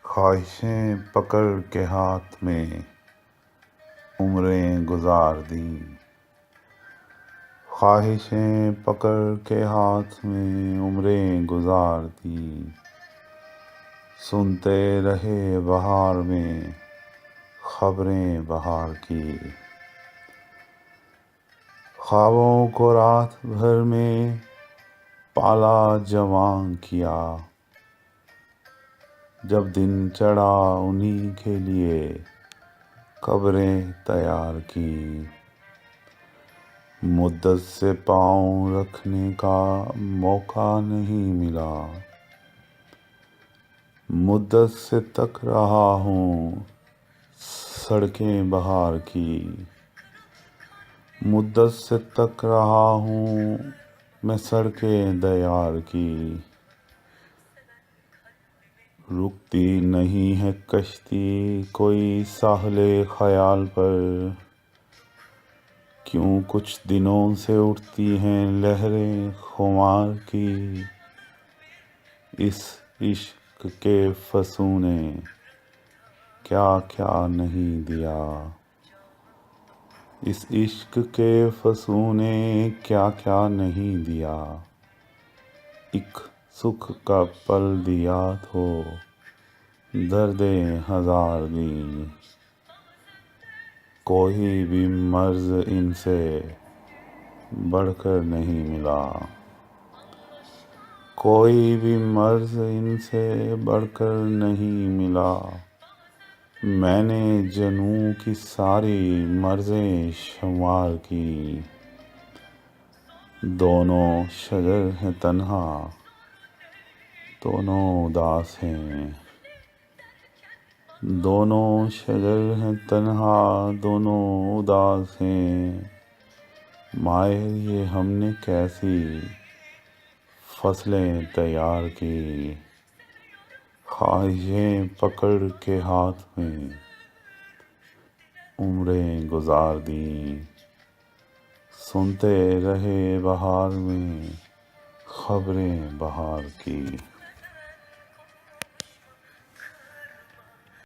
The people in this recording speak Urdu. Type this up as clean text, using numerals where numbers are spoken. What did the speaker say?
خواہشیں پکڑ کے ہاتھ میں عمریں گزار دیں، خواہشیں پکڑ کے ہاتھ میں عمریں گزار دیں، سنتے رہے بہار میں خبریں بہار کی، خوابوں کو رات بھر میں پالا جواں کیا، جب دن چڑھا انہی کے لیے قبریں تیار کی، مدت سے پاؤں رکھنے کا موقع نہیں ملا، مدت سے تک رہا ہوں سڑکیں بہار کی، مدت سے تک رہا ہوں میں سڑکیں دیار کی، رکتی نہیں ہے کشتی کوئی ساحل خیال پر، کیوں کچھ دنوں سے اٹھتی ہیں لہریں خمار کی، اس عشق کے فسوں نے کیا کیا نہیں دیا، اس عشق کے فسوں نے کیا کیا نہیں دیا، ایک سکھ کا پل دیا تو دردیں ہزار دیں، کوئی بھی مرض ان سے بڑھ کر نہیں ملا، کوئی بھی مرض ان سے بڑھ کر نہیں ملا، میں نے جنوں کی ساری مرضیں شمار کی، دونوں شجر ہیں تنہا دونوں اداس ہیں، دونوں شجر ہیں تنہا دونوں اداس ہیں، مائے یہ ہم نے کیسی فصلیں تیار کی، خواہشیں پکڑ کے ہاتھ میں عمریں گزار دیں، سنتے رہے بہار میں خبریں بہار کی۔